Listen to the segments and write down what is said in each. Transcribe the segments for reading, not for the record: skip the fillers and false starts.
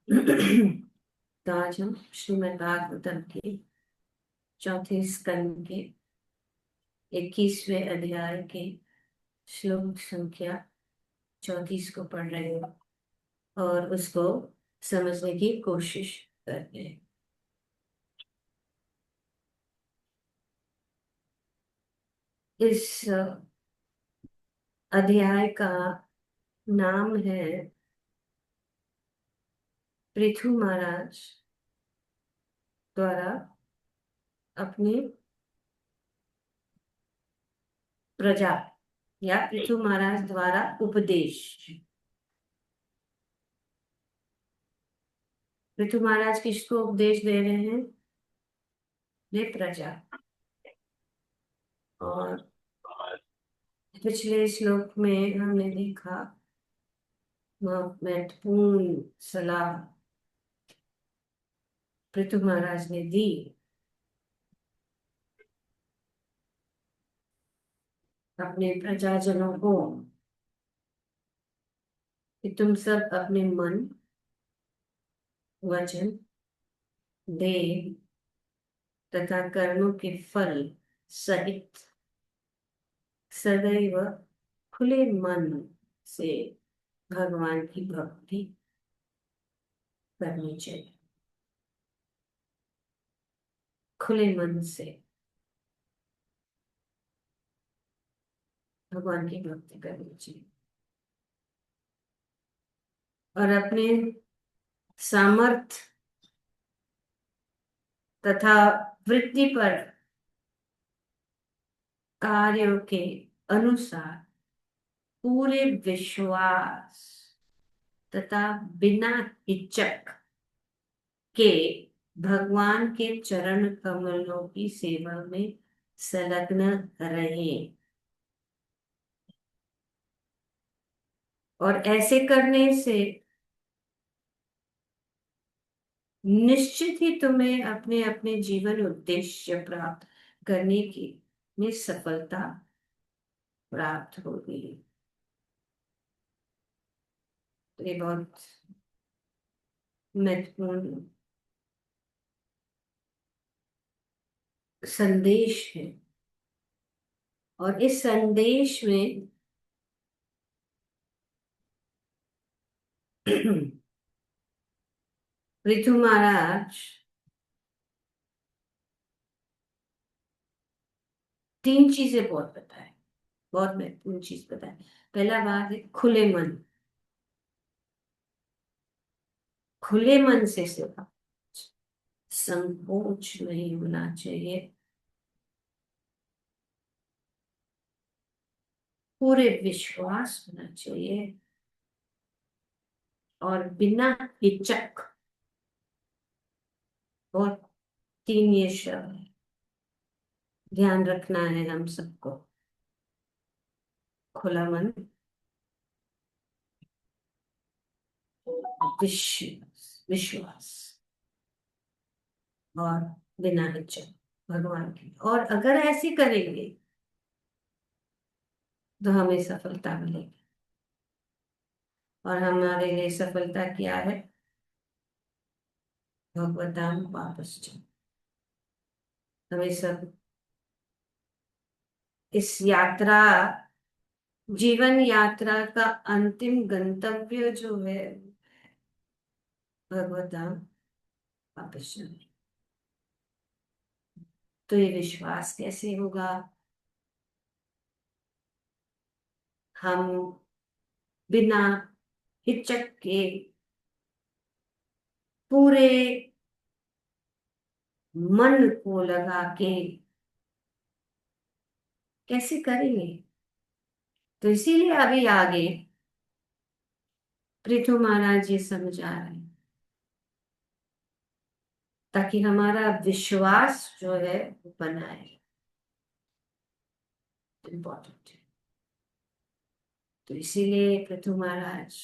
तो आज हम श्रीमद् भागवतम के चौथे स्कंद के 21वें अध्याय के श्लोक संख्या 34 को पढ़ रहे हैं और उसको समझने की कोशिश कर रहे हैं। इस अध्याय का नाम है पृथु महाराज द्वारा अपनी प्रजा या पृथु महाराज द्वारा उपदेश। पृथु महाराज किसको उपदेश दे रहे हैं? ये प्रजा। और पिछले श्लोक में हमने देखा वह महत्वपूर्ण सलाह पृथु महाराज ने दी अपने प्रजाजनों को कि तुम सब अपने मन, वचन, देह तथा कर्मों के फल सहित सदैव खुले मन से भगवान की भक्ति करनी चाहिए। खुले मन से भगवान की भक्ति करनी चाहिए और अपने सामर्थ्य तथा वृत्ति पर कार्यों के अनुसार पूरे विश्वास तथा बिना हिचक के भगवान के चरण कमलों की सेवा में संलग्न रहे। और ऐसे करने से निश्चित ही तुम्हें अपने अपने जीवन उद्देश्य प्राप्त करने की में सफलता प्राप्त होगी। तो ये बहुत महत्वपूर्ण संदेश है और इस संदेश में पृथु महाराज तीन चीजें बहुत बताए, बहुत महत्वपूर्ण चीज बताए। पहला बात है खुले मन। खुले मन से सेवा, संकोच नहीं होना चाहिए, पूरे विश्वास होना चाहिए और बिना हिचक। और तीन ये शब्द ध्यान रखना है हम सबको। खुला मन, विश्वास और बिना हिचक भगवान की। और अगर ऐसे करेंगे तो हमें सफलता मिलेगी। और हमारे लिए सफलता क्या है? भगवत धाम वापस जाओ। हमें सब इस यात्रा, जीवन यात्रा का अंतिम गंतव्य जो है भगवत धाम वापस जाना। तो ये विश्वास कैसे होगा? हम बिना हिचक के पूरे मन को लगा के कैसे करेंगे? तो इसीलिए अभी आगे पृथु महाराज ये समझा रहे हैं ताकि हमारा विश्वास जो है वो बनाए। इम्पोर्टेंट है। तो इसीलिए पृथु महाराज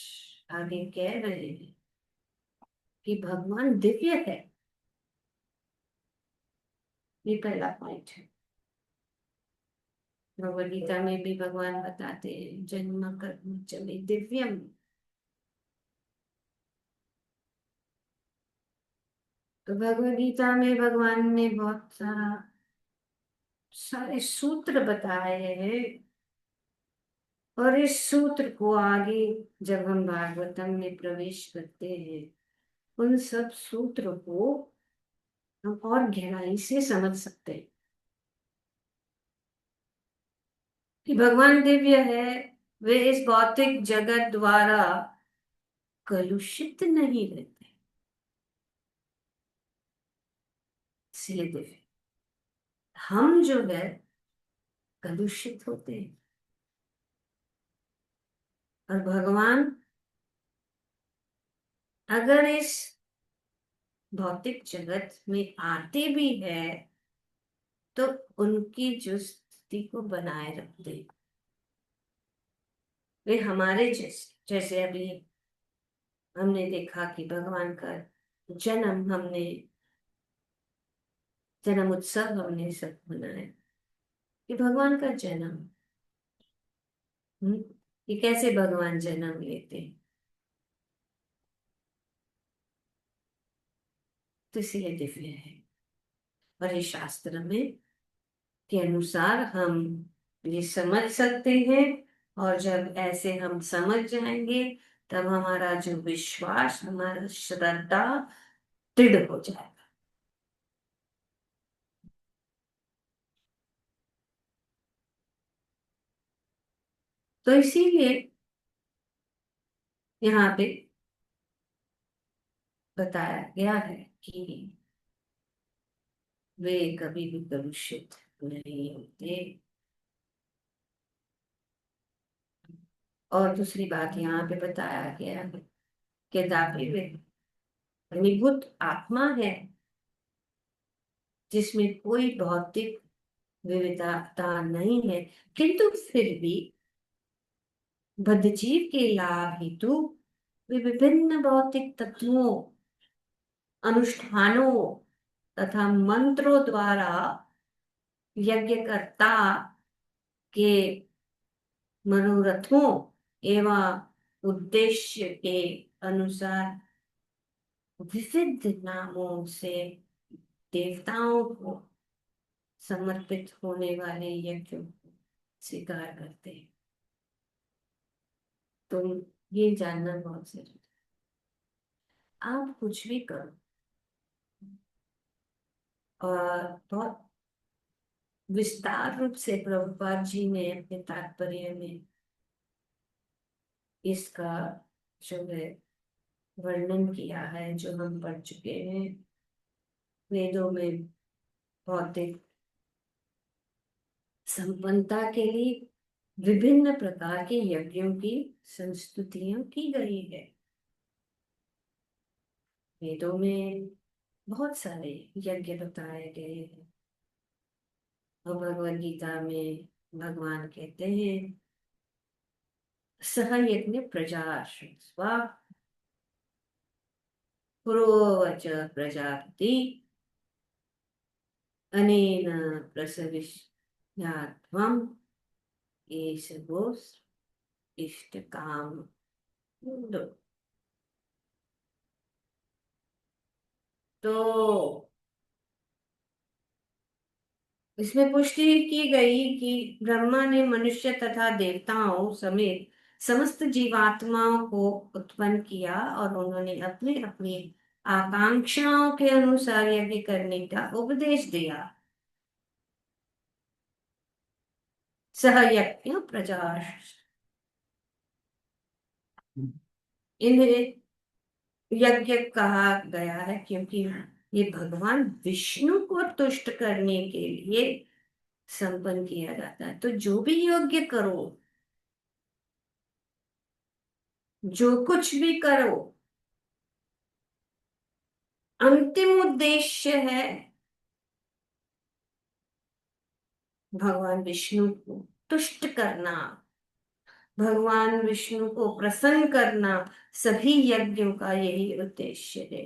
आगे कह रहे हैं कि भगवान दिव्य है। ये पहला पॉइंट है। भगवद गीता में भी भगवान बताते हैं जन्म कर्म च मे दिव्यम। तो भगवद गीता में भगवान ने बहुत सारे सूत्र बताए हैं। और इस सूत्र को आगे जब हम भागवतम में प्रवेश करते हैं, उन सब सूत्र को हम और गहराई से समझ सकते हैं कि भगवान दिव्य है। वे इस भौतिक जगत द्वारा कलुषित नहीं रहते, इसलिए दिव्य। हम जो है कलुषित होते हैं। और भगवान अगर इस भौतिक जगत में आते भी है तो उनकी जो स्थिति को बनाए रखते, वे हमारे जैसे जैसे अभी हमने देखा कि भगवान का जन्म हमने जन्म उत्सव हमने सब मनाया कि भगवान का जन्म। हम्म, ये कैसे भगवान जन्म लेते हैं? तो इसलिए दिव्य है। और ये शास्त्र में के अनुसार हम ये समझ सकते हैं। और जब ऐसे हम समझ जाएंगे तब हमारा जो विश्वास, हमारा श्रद्धा दृढ़ हो जाएगा। तो इसीलिए यहाँ पे बताया गया है कि वे कभी भी कलुषित नहीं होते। और दूसरी बात यहाँ पे बताया गया है कि दावे वे निभुत आत्मा है जिसमें कोई भौतिक विविधता नहीं है, किंतु फिर भी बद्धजीव के लाभ हेतु वे विभिन्न भौतिक तत्वों, अनुष्ठानों तथा मंत्रों द्वारा यज्ञकर्ता के मनोरथों एवं उद्देश्य के अनुसार विविध नामों से देवताओं को समर्पित होने वाले यज्ञों को स्वीकार करते हैं। तो ये जानना बहुत जरूरी है। आप कुछ भी करो, और बहुत विस्तार रूप से प्रभुपाद जी ने अपने तात्पर्य में इसका जो है वर्णन किया है, जो हम पढ़ चुके हैं वेदों में। भौतिक संपन्नता के लिए विभिन्न प्रकार के यज्ञों की संस्तुतियां की गई है। वेदों में बहुत सारे यज्ञ बताए गए हैं। और भगवद गीता में भगवान कहते हैं सह यज्ञ प्रजा स्वा पुरोवच प्रजापति अनेन प्रसविष्यात्वम् एष गोस् इष्ट काम। तो इसमें पुष्टि की गई कि ब्रह्मा ने मनुष्य तथा देवताओं समेत समस्त जीवात्माओं को उत्पन्न किया और उन्होंने अपनी अपनी आकांक्षाओं के अनुसार यज्ञ करने का उपदेश दिया। सह यज्ञ प्रजा, इन्हें यज्ञ कहा गया है क्योंकि ये भगवान विष्णु को तुष्ट करने के लिए संपन्न किया जाता है। तो जो भी यज्ञ करो, जो कुछ भी करो, अंतिम उद्देश्य है भगवान विष्णु को तुष्ट करना, भगवान विष्णु को प्रसन्न करना। सभी यज्ञों का यही उद्देश्य है।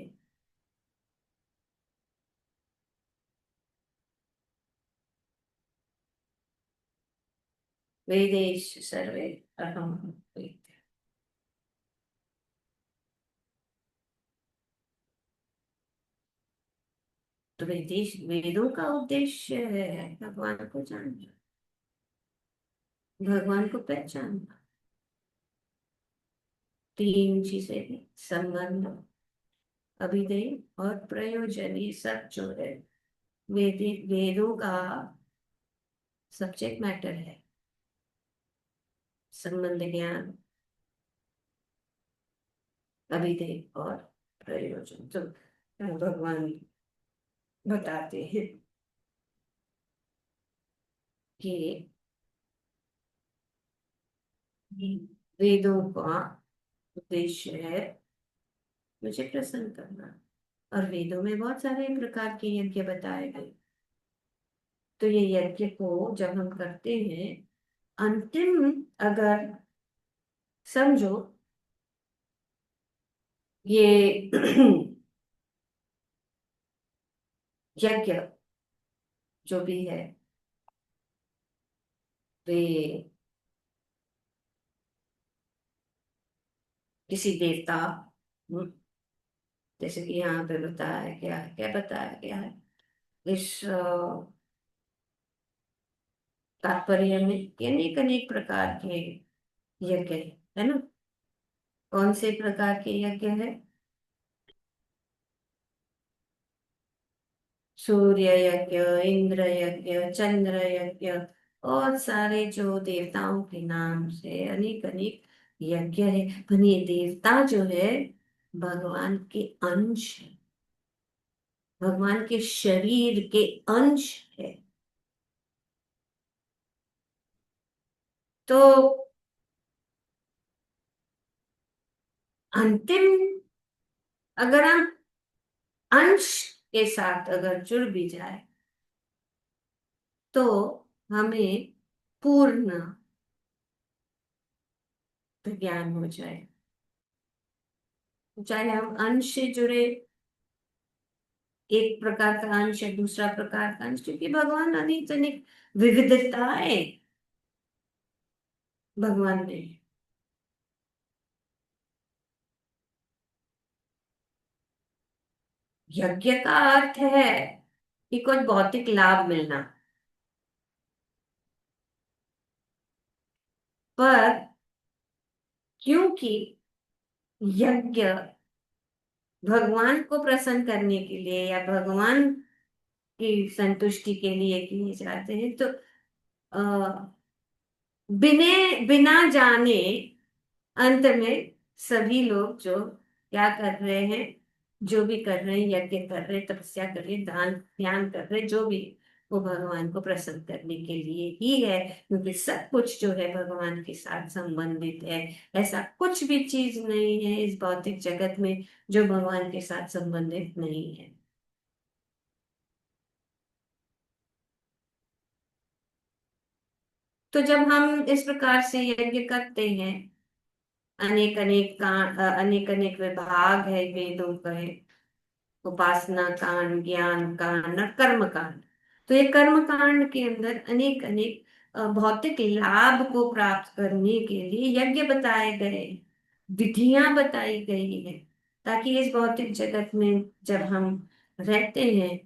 वेदेश सर्वे अहम वेद। तो वेदों का उद्देश्य है भगवान को जानना, भगवान को पहचानना। तीन चीजें हैं, संबंध, अभिधेय और प्रयोजन, ये सब जो है वेदों का सब्जेक्ट मैटर है। संबंध ज्ञान, अभिधेय और प्रयोजन तो भगवान बताते हैं कि वेदों का उद्देश्य है मुझे प्रसन्न करना। और वेदों में बहुत सारे प्रकार के यज्ञ बताए गए। तो ये यज्ञ को जब हम करते हैं, अंतिम अगर समझो ये यज्ञ जो भी है वे किसी देवता, हम्म, जैसे कि यहाँ पे बताया गया है, क्या बताया गया है इस तात्पर्य में, कि अनेक अनेक प्रकार के यज्ञ है ना। कौन से प्रकार के यज्ञ है? सूर्य यज्ञ, इंद्र यज्ञ, चंद्र यज्ञ, और सारे जो देवताओं के नाम से अनेक अनेक यज्ञ है। पर ये देवता जो है भगवान के अंश है, भगवान के शरीर के अंश है। तो अंतिम अगर हम अंश के साथ अगर जुड़ भी जाए तो हमें पूर्ण ज्ञान हो जाए। चाहे हम अंश से जुड़े, एक प्रकार का अंश है, दूसरा प्रकार का अंश, क्योंकि भगवान अनेक अनेक विविधताएं भगवान में है। यज्ञ का अर्थ है कि कोई भौतिक लाभ मिलना, पर क्योंकि यज्ञ भगवान को प्रसन्न करने के लिए या भगवान की संतुष्टि के लिए किए जाते हैं, तो बिने बिना जाने अंत में सभी लोग जो क्या कर रहे हैं, जो भी कर रहे हैं, यज्ञ कर रहे हैं, तपस्या कर रहे हैं, दान ध्यान कर रहे हैं, जो भी, वो भगवान को प्रसन्न करने के लिए ही है। क्योंकि सब कुछ जो है भगवान के साथ संबंधित है। ऐसा कुछ भी चीज नहीं है इस भौतिक जगत में जो भगवान के साथ संबंधित नहीं है। तो जब हम इस प्रकार से यज्ञ करते हैं, अनेक अनेक अनेक अनेक विभाग है वेदों का है, उपासना कांड, ज्ञान कांड और कर्म कांड। तो ये कर्म कांड के अंदर अनेक अनेक भौतिक लाभ को प्राप्त करने के लिए यज्ञ बताए गए, विधियां बताई गई है, ताकि इस भौतिक जगत में जब हम रहते हैं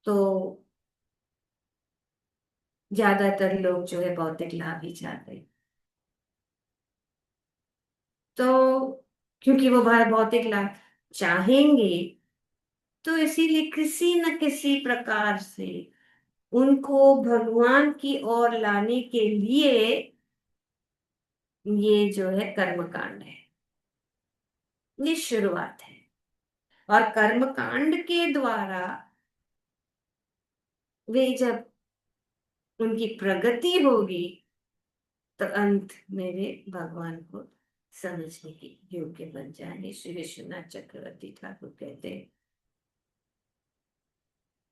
तो ज्यादातर लोग जो है भौतिक लाभ ही चाहते हैं। तो क्योंकि वो भौतिक लाभ चाहेंगे, तो इसीलिए किसी न किसी प्रकार से उनको भगवान की ओर लाने के लिए ये जो है कर्म कांड है, ये शुरुआत है। और कर्म कांड के द्वारा वे जब उनकी प्रगति होगी तो अंत में वे भगवान को समझने के योग्य बन जाएंगे। श्री विश्वनाथ चक्रवर्ती ठाकुर कहते हैं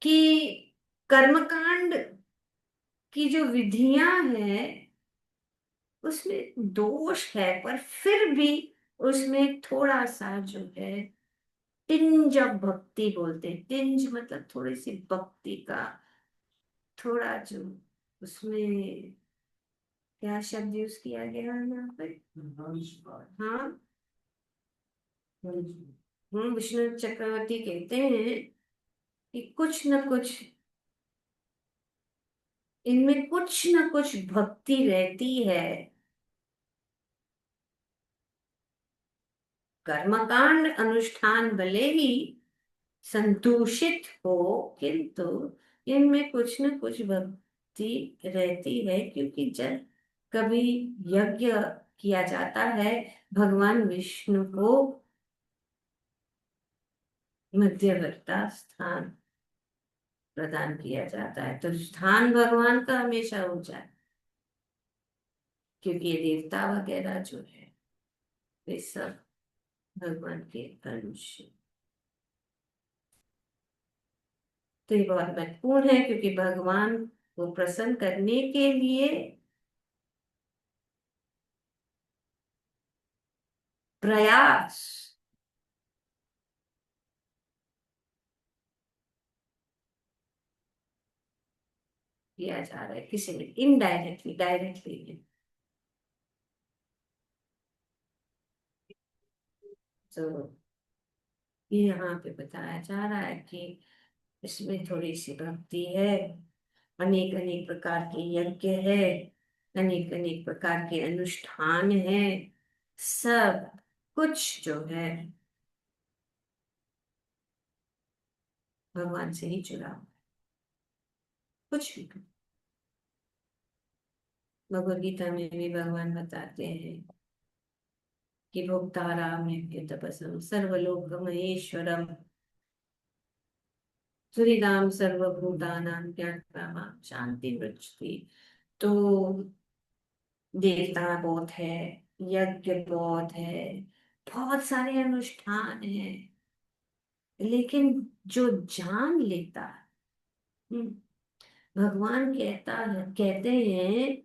कि कर्मकांड की जो विधियां हैं उसमें दोष है, पर फिर भी उसमें थोड़ा सा जो है टिंज ऑफ भक्ति बोलते हैं, टिंज मतलब थोड़ी सी भक्ति का थोड़ा जो उसमें क्या शब्द यूज किया गया है यहाँ पे, हाँ, विष्णु चक्रवर्ती कहते हैं कि कुछ न कुछ इनमें कुछ न कुछ भक्ति रहती है। कर्मकांड अनुष्ठान भले ही संतूषित हो, किंतु इनमें कुछ न कुछ भक्ति रहती है, क्योंकि जब कभी यज्ञ किया जाता है, भगवान विष्णु को मध्यवर्ता स्थान प्रदान किया जाता है, तो स्थान भगवान का हमेशा ऊंचा है, क्योंकि ये देवता वगैरह जो है वे सब भगवान के अंश हैं। तो ये बहुत महत्वपूर्ण है, क्योंकि भगवान को प्रसन्न करने के लिए प्रयास किया जा रहा है, किसी ने इनडायरेक्टली, डायरेक्टली नहीं। तो ये यहाँ पे बताया जा रहा है कि इसमें थोड़ी सी भक्ति है, अनेक अनेक प्रकार के यज्ञ है, अनेक अनेक प्रकार के अनुष्ठान है, सब कुछ जो है भगवान से ही जुड़ा हुआ है। कुछ भी भगवद गीता में भी भगवान बताते हैं कि भोक्ताराम यज्ञ तपसम सर्वलोक महेश्वरम सूर्यदाम सर्वभूतानां ज्ञात्वा शांति वृक्षति। तो देवता बहुत है, यज्ञ बहुत है, बहुत सारे अनुष्ठान है, लेकिन जो जान लेता है, भगवान कहते हैं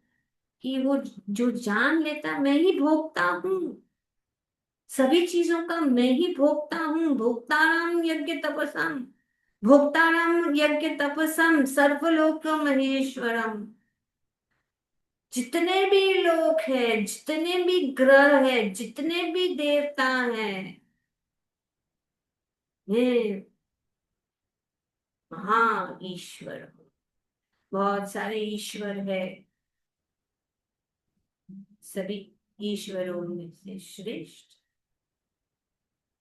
कि वो जो जान लेता, मैं ही भोगता हूँ, सभी चीजों का मैं ही भोगता हूँ। भोक्ताराम यज्ञ तपसम, भोक्ताराम यज्ञ तपसम सर्वलोक महेश्वरम। जितने भी लोग हैं, जितने भी ग्रह हैं, जितने भी देवता हैं, ये हाँ ईश्वर, बहुत सारे ईश्वर है, सभी ईश्वरों में से श्रेष्ठ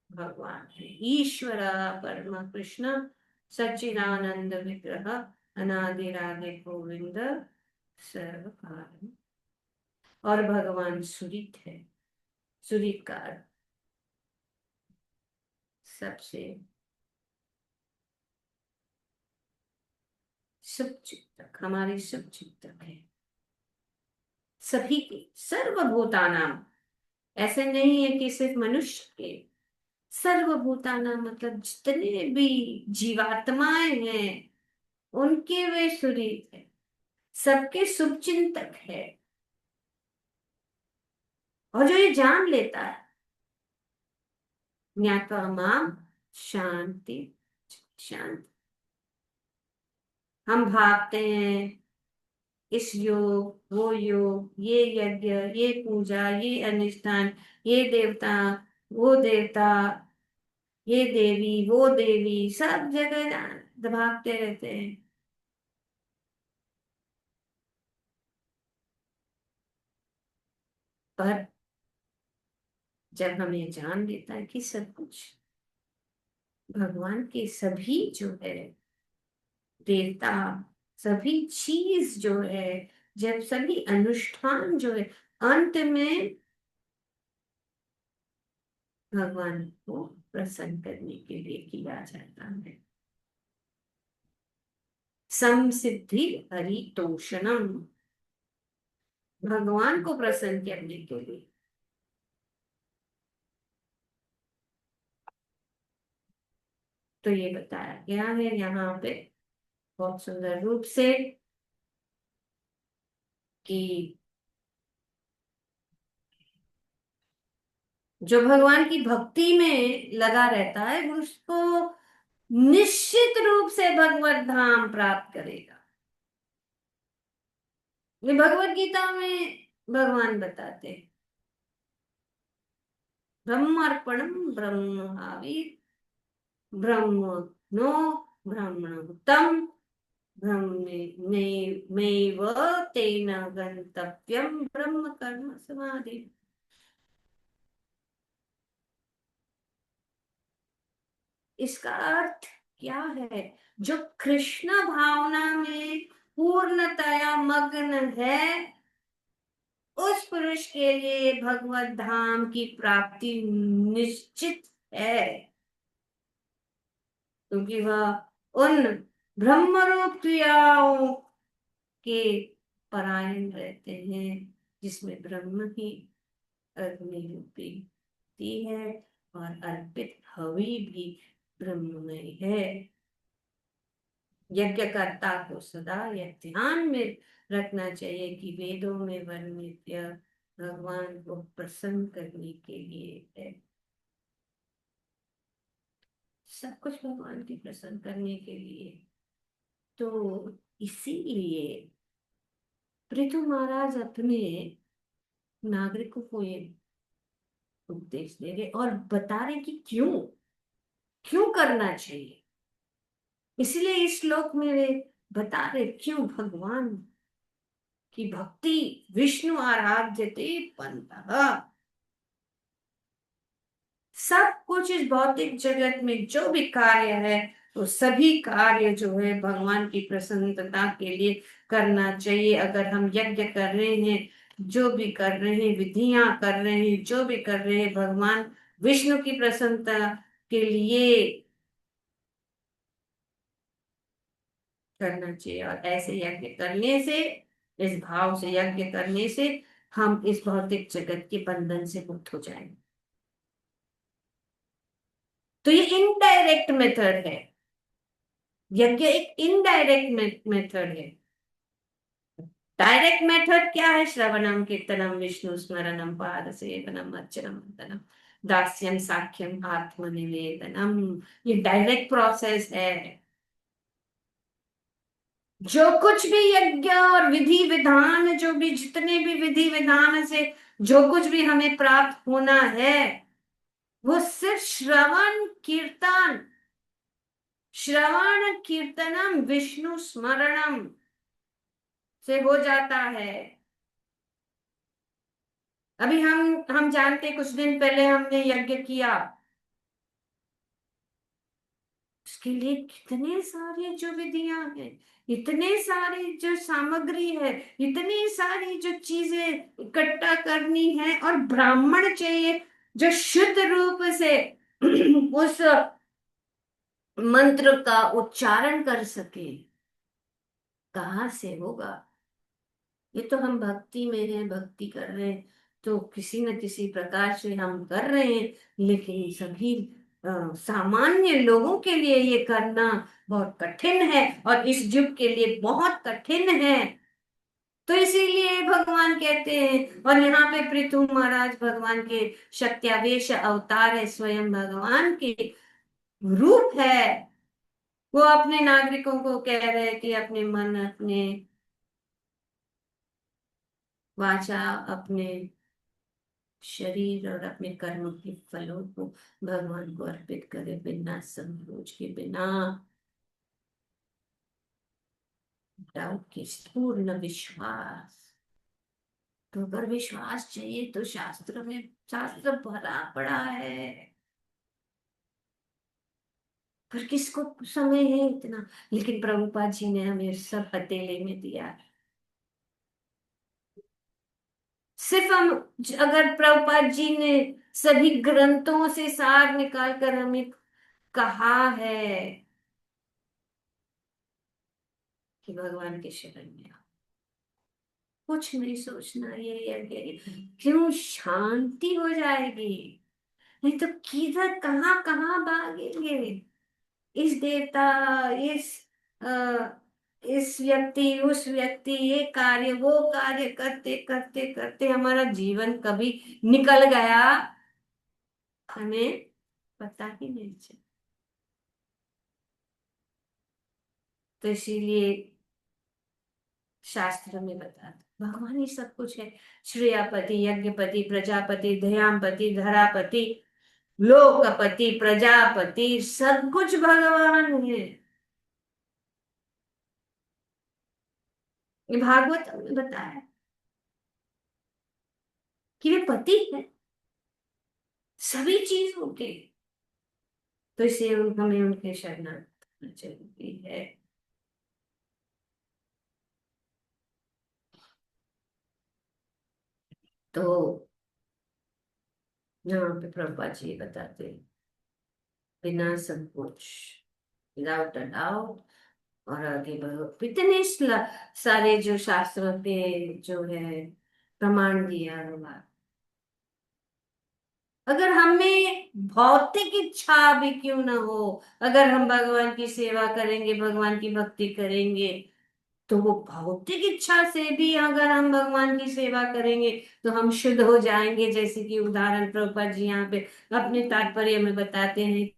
भगवान है। ईश्वर परम कृष्ण सच्चिदानंद विग्रह अनादिरादि गोविंद सर्व कारण। और भगवान सुरित है। सुरित का अर्थ सबसे शुभ चिंतक, हमारे शुभ चिंतक है, सभी के, सर्वभूतानाम। ऐसे नहीं है कि सिर्फ मनुष्य के, सर्वभूतानाम मतलब जितने भी जीवात्माएं हैं उनके वे सुरीत है, सबके शुभ चिंतक है। और जो ये जान लेता है, ज्ञात्वा माम शांति, शांति। हम भागते हैं इस योग वो योग, ये यज्ञ, ये पूजा, ये अनुष्ठान, ये देवता, वो देवता, ये देवी, वो देवी, सब जगह भागते रहते हैं। पर जब हमें जान लेता है कि सब कुछ भगवान के, सभी जो है देवता, सभी चीज जो है, जब सभी अनुष्ठान जो है अंत में भगवान को प्रसन्न करने के लिए किया जाता है। समसिद्धि हरितोषणम, भगवान को प्रसन्न करने के लिए। तो ये बताया गया है यहाँ पे बहुत सुंदर रूप से कि जो भगवान की भक्ति में लगा रहता है उसको निश्चित रूप से भगवत धाम प्राप्त करेगा। ये भगवत गीता में भगवान बताते हैं, ब्रह्मार्पणम ब्रह्म हावि ब्रह्म नो ब्राह्मणोत्तम ब्रह्मैव तेन गंतव्यम ब्रह्म कर्म समाधि। इसका अर्थ क्या है? जो कृष्ण भावना में पूर्णतया मग्न है, उस पुरुष के लिए भगवत धाम की प्राप्ति निश्चित है, क्योंकि वह उन ब्रह्म रूप क्रियाओं के परायण रहते हैं, जिसमें ब्रह्म ही अग्नि रूपी दी है और अर्पित हवि भी ब्रह्ममय है। यज्ञकर्ता को सदा यह ध्यान में रखना चाहिए कि वेदों में वर्णित यह भगवान को प्रसन्न करने के लिए है। सब कुछ भगवान की प्रसन्न करने के लिए। तो इसीलिए पृथु महाराज अपने नागरिकों को ये उपदेश दे रहे और बता रहे कि क्यों क्यों करना चाहिए। इसलिए इस श्लोक में वे बता रहे क्यों भगवान की भक्ति विष्णु आराध्यते पंतः। सब कुछ इस भौतिक जगत में जो भी कार्य है, तो सभी कार्य जो है भगवान की प्रसन्नता के लिए करना चाहिए। अगर हम यज्ञ कर रहे हैं, जो भी कर रहे हैं, विधियां कर रहे हैं, जो भी कर रहे हैं, भगवान विष्णु की प्रसन्नता के लिए करना चाहिए। और ऐसे यज्ञ करने से, इस भाव से यज्ञ करने से हम इस भौतिक जगत के बंधन से मुक्त हो जाएंगे। तो ये इनडायरेक्ट मेथड है। यज्ञ एक इनडायरेक्ट मेथड है। डायरेक्ट मेथड क्या है? श्रवणम कीर्तनम विष्णु स्मरणम पाद सेवनम अर्चनम वंदनम दास्यम साख्यम आत्मनिवेदनम। ये डायरेक्ट प्रोसेस है। जो कुछ भी यज्ञ और विधि विधान, जो भी जितने भी विधि विधान से जो कुछ भी हमें प्राप्त होना है, वो सिर्फ श्रवण कीर्तनम विष्णु स्मरणम से हो जाता है। अभी हम जानते, कुछ दिन पहले हमने यज्ञ किया, उसके लिए कितने सारे जो विधियां हैं, इतने सारे जो सामग्री है, इतनी सारी जो चीजें इकट्ठा करनी है, और ब्राह्मण चाहिए जो शुद्ध रूप से उस मंत्र का उच्चारण कर सके। कहाँ से होगा? ये तो हम भक्ति में हैं, भक्ति कर रहे हैं, तो किसी न किसी प्रकार से हम कर रहे हैं। लेकिन सभी सामान्य लोगों के लिए ये करना बहुत कठिन है, और इस युग के लिए बहुत कठिन है। तो इसीलिए भगवान कहते हैं, और यहाँ पे पृथु महाराज भगवान के शक्त्यावेश अवतार है, स्वयं भगवान के रूप है। वो अपने नागरिकों को कह रहे हैं कि अपने मन, अपने वाचा, अपने शरीर और अपने कर्मों के फलों को भगवान को अर्पित करे, बिना संकोच के, बिना डाउट के, पूर्ण विश्वास। तो अगर विश्वास चाहिए तो शास्त्र में, शास्त्र भरा पड़ा है, पर किसको समय है इतना? लेकिन प्रभुपाद जी ने हमें सब पतेले में दिया है। सिर्फ हम, अगर प्रभुपाद जी ने सभी ग्रंथों से सार निकाल कर हमें कहा है कि भगवान के शरण में आओ, कुछ नहीं सोचना, ये क्यों शांति हो जाएगी। नहीं तो किधर कहाँ कहाँ भागेंगे। इस देवता, इस इस व्यक्ति, उस व्यक्ति, ये कार्य वो कार्य करते करते करते हमारा जीवन कभी निकल गया, हमें पता ही नहीं चला। तो इसीलिए शास्त्र में बता दो, भगवान ही सब कुछ है। श्रेयापति, यज्ञपति, प्रजापति, दयापति, धरापति, लोकपति, प्रजापति, सब कुछ भगवान है। ये भागवत में बताया कि वे पति है, सभी चीज होके, तो इसलिए हमें उनके शरणागत होना जरूरी है। तो यहाँ पे प्रभुपाद जी बताते हैं, बिना संकोच, विदाउट अ डाउट, और आगे बढ़ो। इतने सारे जो शास्त्रों पे जो है प्रमाण दिया हुआ, अगर हमें भौतिक इच्छा भी क्यों ना हो, अगर हम भगवान की सेवा करेंगे, भगवान की भक्ति करेंगे, तो वो भौतिक इच्छा से भी अगर हम भगवान की सेवा करेंगे तो हम शुद्ध हो जाएंगे। जैसे कि उदाहरण प्रभुपाद जी यहाँ पे अपने तात्पर्य में बताते हैं।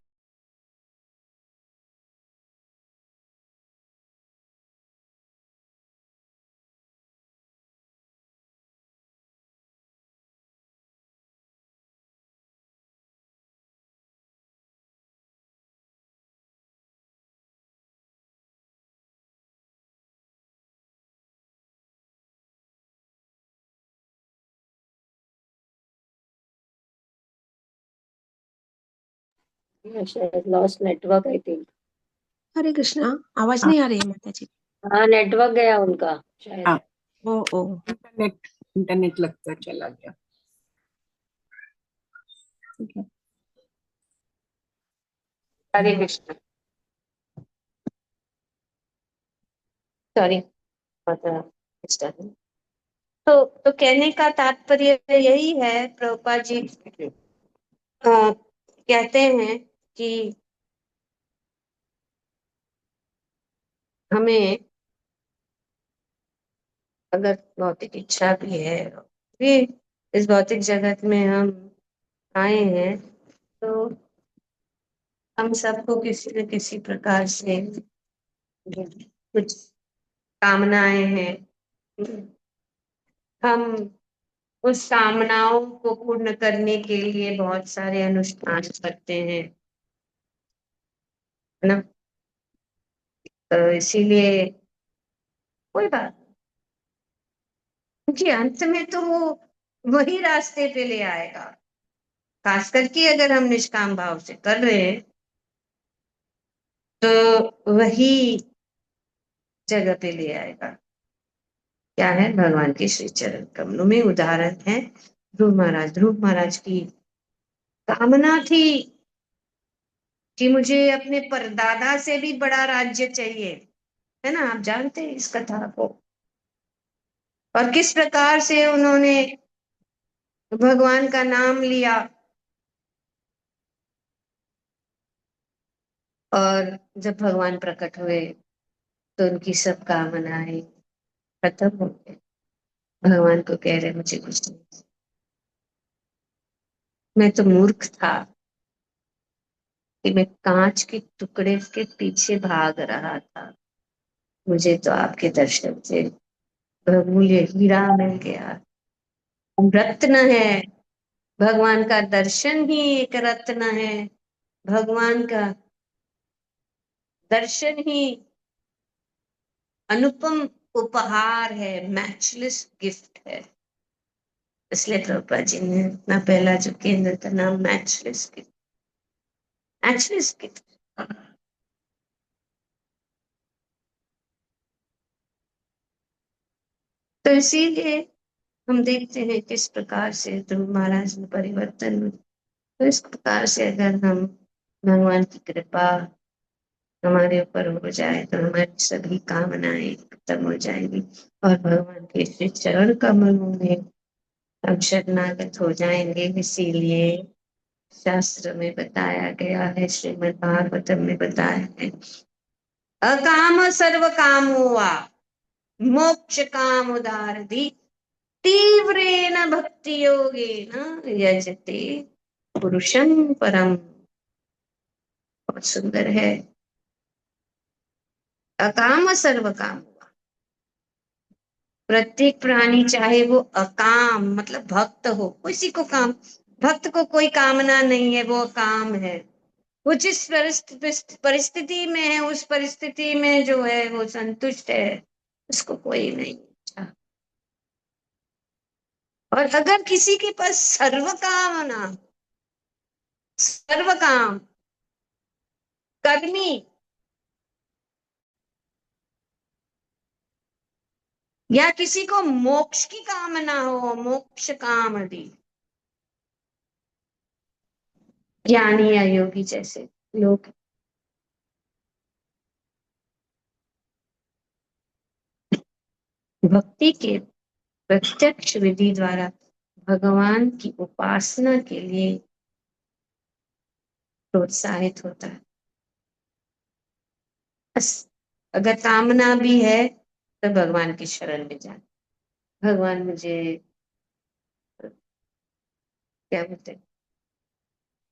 शायद लॉस्ट नेटवर्क आई थिंक। हरे कृष्णा, आवाज हाँ नहीं आ रही है माता जी? हाँ, नेटवर्क गया उनका शायद। हाँ, ओ ओ इंटरनेट इंटरनेट लगता चला गया। ठीक है। हरे कृष्ण, सॉरी। तो कहने का तात्पर्य यही है, प्रभुपाद जी कहते हैं कि हमें अगर भौतिक इच्छा भी है, भी इस भौतिक जगत में हम आए हैं, तो हम सबको किसी न किसी प्रकार से कुछ कामनाएं हैं। हम उस कामनाओं को पूर्ण करने के लिए बहुत सारे अनुष्ठान करते हैं, है ना। तो इसीलिए कोई बात नहीं, क्योंकि अंत में तो वो वही रास्ते पे ले आएगा। खास करके अगर हम निष्काम भाव से कर रहे हैं तो वही जगह पे ले आएगा। क्या है? भगवान के श्री चरण कमलों में। उदाहरण है ध्रुव महाराज। ध्रुव महाराज की कामना थी कि मुझे अपने परदादा से भी बड़ा राज्य चाहिए, है ना। आप जानते हैं इस कथा को, और किस प्रकार से उन्होंने भगवान का नाम लिया, और जब भगवान प्रकट हुए तो उनकी सब कामनाएं खत्म हो गई। भगवान को कह रहे मुझे कुछ नहीं, मैं तो मूर्ख था कि मैं कांच के टुकड़े के पीछे भाग रहा था। मुझे तो आपके दर्शन से बहुमूल्य हीरा मिल गया, रत्न है। भगवान का दर्शन ही एक रत्न है। भगवान का दर्शन ही अनुपम उपहार है, मैचलेस गिफ्ट है। इसलिए प्रभुपाद जी ने अपना पहला जो केंद्र का नाम मैचलेस गिफ्ट, मैचलेस गिफ्ट। तो इसीलिए हम देखते हैं किस प्रकार से ध्रुव महाराज में परिवर्तन हुए। तो इस प्रकार से अगर हम भगवान की कृपा हमारे ऊपर हो जाए तो हमारी सभी कामनाएं खत्म हो जाएंगी, और भगवान के श्री चरण कमलों में हम शरणागत हो जाएंगे। इसीलिए शास्त्र में बताया गया है, श्रीमद् भागवतम में बताया है, अकाम सर्व कामो वा मोक्ष काम उदारधि तीव्रेण भक्ति योगेन यजते पुरुषं परम। बहुत सुंदर है। अकाम सर्व काम, प्रत्येक प्राणी चाहे वो अकाम मतलब भक्त हो, किसी को काम, भक्त को कोई कामना नहीं है, वो काम है। वो जिस परिस्थिति में है उस परिस्थिति में जो है वो संतुष्ट है। उसको कोई नहीं पूछा। और अगर किसी के पास सर्व कामना, सर्व काम, कर्मी, या किसी को मोक्ष की कामना हो, मोक्ष कामना, ज्ञानी या योगी जैसे लोग, भक्ति के प्रत्यक्ष विधि द्वारा भगवान की उपासना के लिए प्रोत्साहित होता है। बस अगर कामना भी है तो भगवान की शरण में जाए, भगवान मुझे क्या बोलते हैं,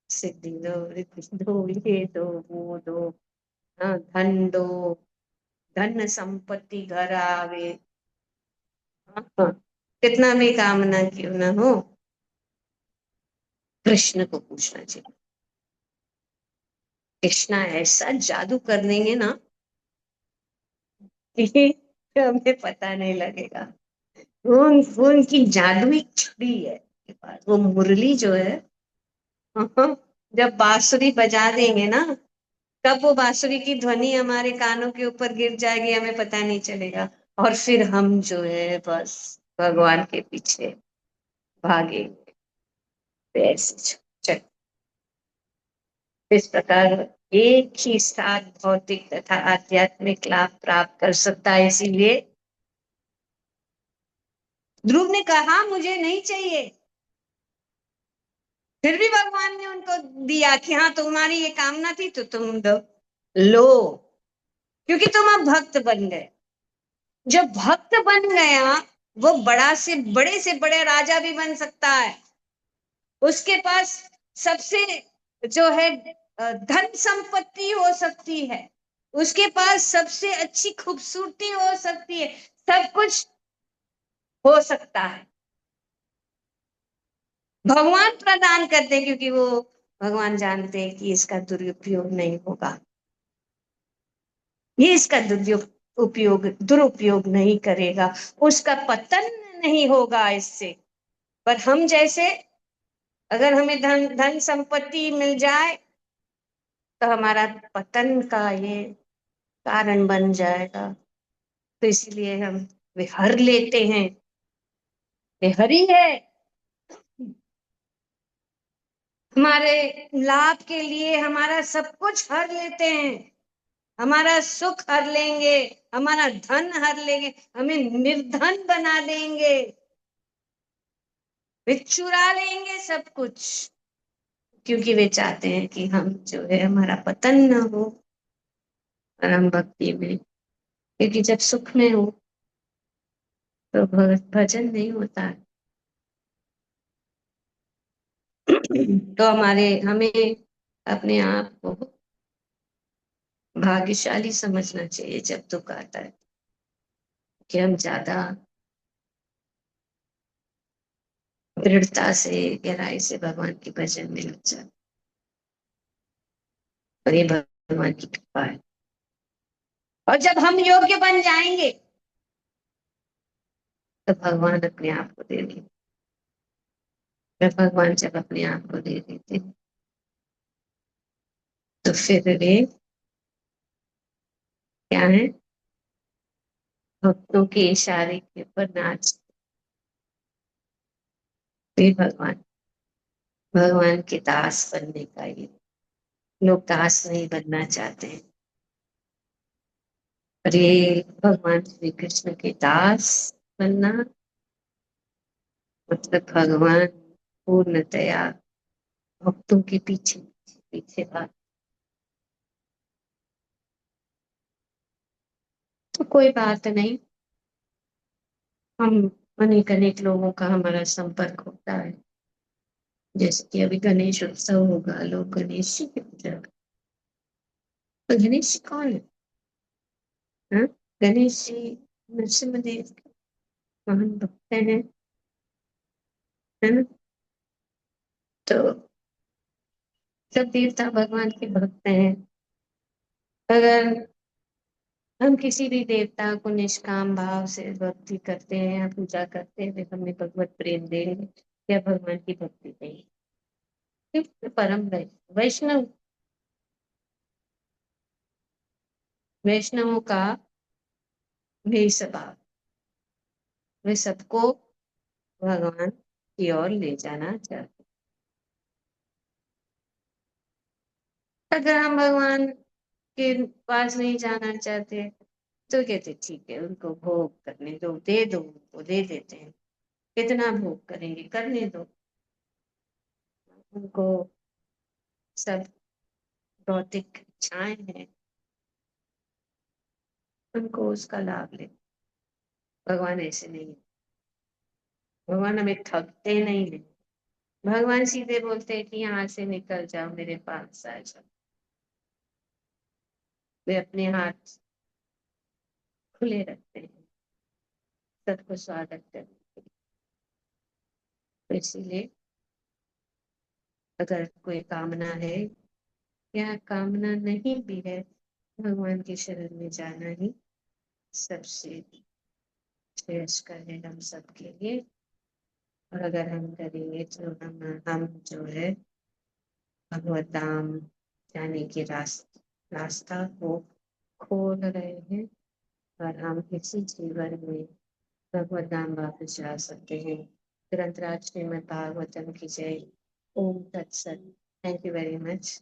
सिद्धि दो, रिद्धि दो, ये दो, वो दो, हाँ, धन दो, धन संपत्ति घर आवे, हाँ, हाँ, कितना भी कामना क्यों ना हो, कृष्ण को पूछना चाहिए। कृष्णा ऐसा जादू कर देंगे ना कि हमें पता नहीं लगेगा। वो उनकी जादुई छड़ी है के पास, वो मुरली जो है, जब बांसुरी बजा देंगे ना, कब वो बांसुरी की ध्वनि हमारे कानों के ऊपर गिर जाएगी हमें पता नहीं चलेगा, और फिर हम जो है बस भगवान के पीछे भागेंगे। तो ऐसे चल, इस प्रकार एक ही साथ भौतिक तथा आध्यात्मिक लाभ प्राप्त कर सकता है। इसीलिए ध्रुव ने कहा मुझे नहीं चाहिए, फिर भी भगवान ने उनको दिया कि हाँ तुम्हारी ये कामना थी तो तुम दो, लो, क्योंकि तुम अब भक्त बन गए। जब भक्त बन गया, वो बड़े से बड़े राजा भी बन सकता है, उसके पास सबसे जो है धन संपत्ति हो सकती है, उसके पास सबसे अच्छी खूबसूरती हो सकती है, सब कुछ हो सकता है, भगवान प्रदान करते हैं, क्योंकि वो भगवान जानते हैं कि इसका दुरुपयोग नहीं होगा, ये इसका दुरुपयोग नहीं करेगा, उसका पतन नहीं होगा इससे। पर हम जैसे, अगर हमें धन धन संपत्ति मिल जाए तो हमारा पतन का ये कारण बन जाएगा, तो इसलिए हम वे हर लेते हैं, वे हरी है, हमारे लाभ के लिए हमारा सब कुछ हर लेते हैं, हमारा सुख हर लेंगे, हमारा धन हर लेंगे, हमें निर्धन बना देंगे, वे चुरा लेंगे सब कुछ, क्योंकि वे चाहते हैं कि हम जो है हमारा पतन न हो। और हम भक्ति में, क्योंकि जब सुख में हो तो भजन नहीं होता है। तो हमें अपने आप को भाग्यशाली समझना चाहिए जब दुख आता है, कि हम ज्यादा दृढ़ता से, गहराई से भगवान के भजन में लग जाए, और ये भगवान की कृपा है। और जब हम योग्य बन जाएंगे तो भगवान अपने आप को दे देंगे। भगवान जब अपने आप को दे देते तो फिर वे क्या है, भक्तों के इशारे के ऊपर नाच, वे भगवान भगवान के दास बनने का, ये लोग दास नहीं बनना चाहते हैं, और ये भगवान श्री कृष्ण के दास बनना मतलब भगवान पूर्णतया भक्तों के पीछे पीछे भाग। तो कोई बात नहीं, हम अनेक अनेक लोगों का हमारा संपर्क होता है, जैसे कि अभी गणेश उत्सव होगा, लोग गणेश जी की पूजा करें। तो गणेश जी कौन है? हाँ? गणेश जी नरसिम्हदेव के महान भक्त हैं, है ना? तो सब देवता भगवान के भक्त हैं। अगर हम किसी भी देवता को निष्काम भाव से भक्ति करते हैं या पूजा करते हैं तो हमें भगवत प्रेम देंगे या भगवान की भक्ति देंगे। क्योंकि परम वैष्णव वैष्णवों का यही स्वभाव, वे सबको भगवान की ओर ले जाना चाहते। अगर हम भगवान के पास नहीं जाना चाहते तो कहते ठीक है, उनको भोग करने दो, दे दो, उनको दे देते हैं। कितना भोग करेंगे, करने दो उनको। सब भौतिक इच्छाएं हैं, उनको उसका लाभ ले। भगवान ऐसे नहीं है। भगवान हमें ठगते नहीं है। भगवान सीधे बोलते हैं कि यहाँ से निकल जाओ, मेरे पास आ जाओ। वे अपने हाथ खुले रखते हैं सबको स्वागत करने के लिए। तो इसीलिए अगर कोई कामना है या कामना नहीं भी है, भगवान के शरण में जाना ही सबसे श्रेष्ठकर है हम सबके लिए। और अगर हम करेंगे तो हम जो है भगवत धाम जाने के रास्ता को खोल रहे हैं और हम इसी जीवन में भगवत धाम वापस जा सकते हैं। ग्रंथराज श्रीमद् भागवतम की जय। ओम तत्सत। Thank you very much.